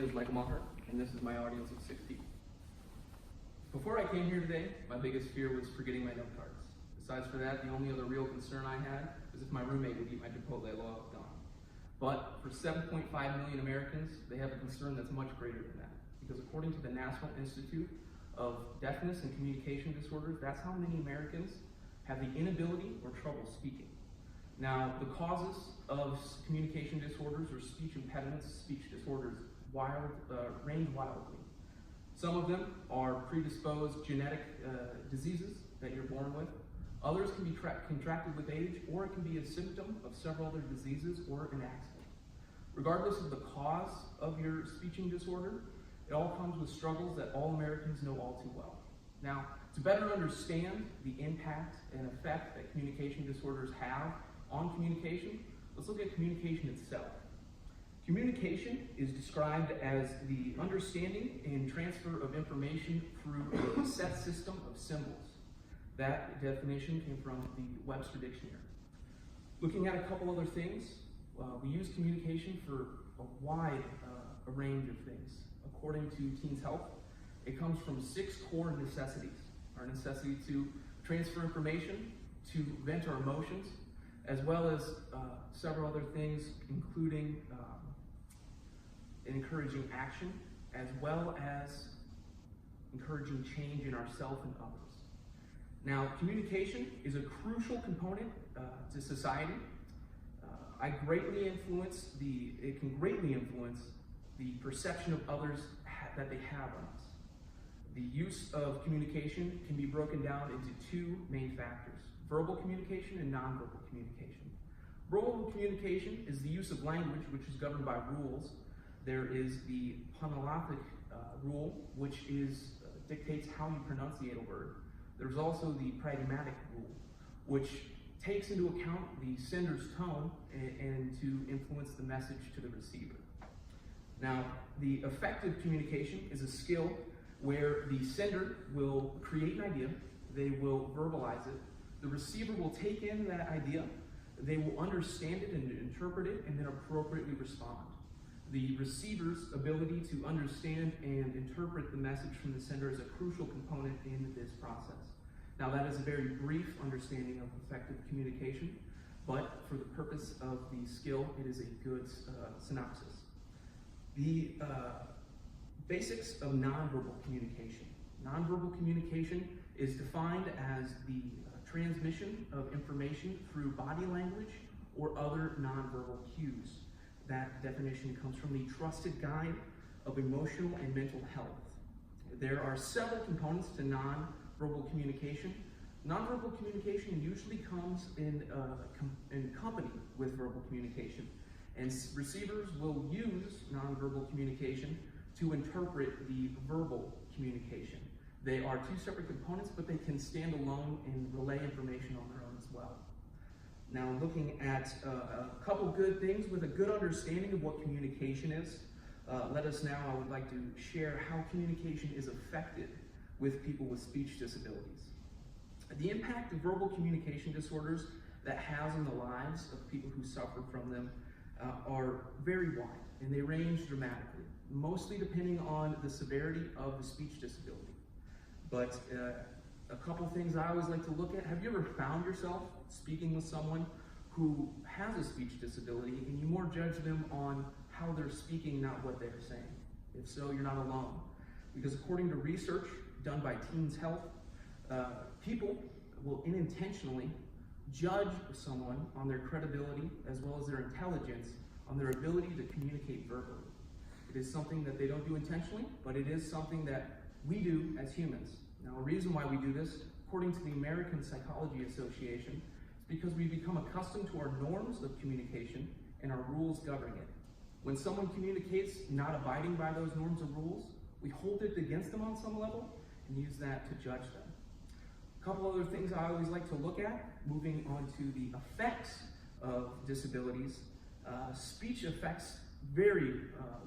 is Michael Maher, and this is my audience of 6 people. Before I came here today, my biggest fear was forgetting my note cards. Besides for that, the only other real concern I had was if my roommate would eat my Chipotle while I was gone. But for 7.5 million Americans, they have a concern that's much greater than that. Because according to the National Institute of Deafness and Communication Disorders, that's how many Americans have the inability or trouble speaking. Now, the causes of communication disorders or speech impediments, speech disorders, range wildly. Some of them are predisposed genetic diseases that you're born with. Others can be contracted with age, or it can be a symptom of several other diseases or an accident. Regardless of the cause of your speaking disorder, it all comes with struggles that all Americans know all too well. Now, to better understand the impact and effect that communication disorders have on communication, let's look at communication itself. Communication is described as the understanding and transfer of information through a set system of symbols. That definition came from the Webster Dictionary. Looking at a couple other things, we use communication for a wide range of things. According to Teens Health, it comes from 6 core necessities. Our necessity to transfer information, to vent our emotions, as well as several other things, including encouraging action, as well as encouraging change in ourselves and others. Now, communication is a crucial component to society. It can greatly influence the perception of others that they have on us. The use of communication can be broken down into 2 main factors: verbal communication and nonverbal communication. Verbal communication is the use of language which is governed by rules. There is the phonologic rule, which dictates how you pronunciate a word. There's also the pragmatic rule, which takes into account the sender's tone and to influence the message to the receiver. Now, the effective communication is a skill where the sender will create an idea, they will verbalize it, the receiver will take in that idea, they will understand it and interpret it, and then appropriately respond. The receiver's ability to understand and interpret the message from the sender is a crucial component in this process. Now, that is a very brief understanding of effective communication, but for the purpose of the skill, it is a good synopsis. The basics of nonverbal communication. Nonverbal communication is defined as the transmission of information through body language or other nonverbal cues. That definition comes from the trusted guide of emotional and mental health. There are several components to nonverbal communication. Nonverbal communication usually comes in company with verbal communication, and receivers will use nonverbal communication to interpret the verbal communication. They are 2 separate components, but they can stand alone and relay information on their own as well. Now, looking at a couple good things with a good understanding of what communication is, I would like to share how communication is affected with people with speech disabilities. The impact of verbal communication disorders that has on the lives of people who suffer from them are very wide, and they range dramatically, mostly depending on the severity of the speech disability. But a couple things I always like to look at: have you ever found yourself speaking with someone who has a speech disability and you more judge them on how they're speaking, not what they're saying? If so, you're not alone. Because according to research done by Teens Health, people will unintentionally judge someone on their credibility as well as their intelligence, on their ability to communicate verbally. It is something that they don't do intentionally, but it is something that we do as humans. Now, a reason why we do this, according to the American Psychology Association, is because we become accustomed to our norms of communication and our rules governing it. When someone communicates not abiding by those norms or rules, we hold it against them on some level and use that to judge them. A couple other things I always like to look at, moving on to the effects of disabilities. Speech affects very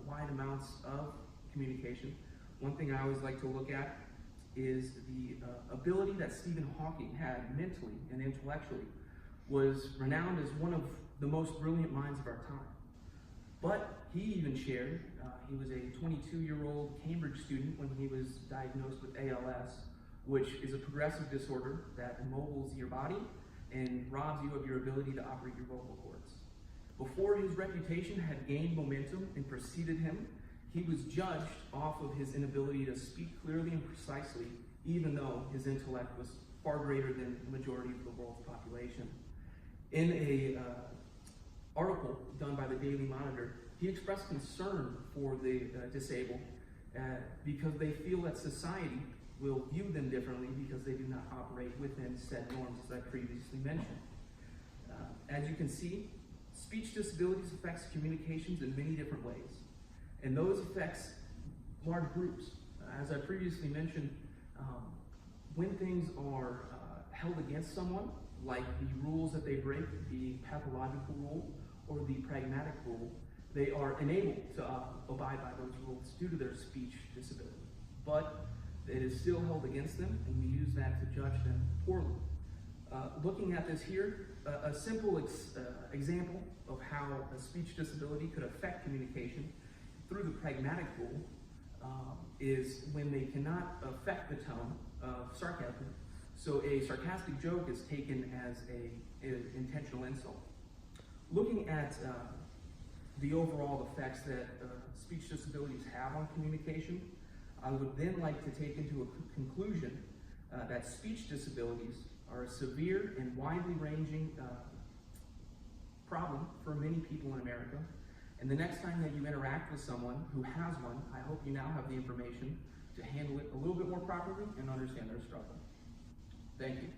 wide amounts of communication. One thing I always like to look at is the ability that Stephen Hawking had mentally and intellectually. Was renowned as one of the most brilliant minds of our time. But he even shared, he was a 22-year-old Cambridge student when he was diagnosed with ALS, which is a progressive disorder that immobiles your body and robs you of your ability to operate your vocal cords. Before his reputation had gained momentum and preceded him, he was judged off of his inability to speak clearly and precisely, even though his intellect was far greater than the majority of the world's population. In a article done by the Daily Monitor, he expressed concern for the disabled because they feel that society will view them differently because they do not operate within said norms, as I previously mentioned. As you can see, speech disabilities affects communications in many different ways, and those affects large groups. As I previously mentioned, when things are held against someone, like the rules that they break, the pathological rule or the pragmatic rule, they are enabled to abide by those rules due to their speech disability. But it is still held against them, and we use that to judge them poorly. Looking at this here, a simple example of how a speech disability could affect communication through the pragmatic rule is when they cannot affect the tone of sarcasm. So a sarcastic joke is taken as an intentional insult. Looking at the overall effects that speech disabilities have on communication, I would then like to take into a conclusion that speech disabilities are a severe and widely ranging problem for many people in America. And the next time that you interact with someone who has one, I hope you now have the information to handle it a little bit more properly and understand their struggle. Thank you.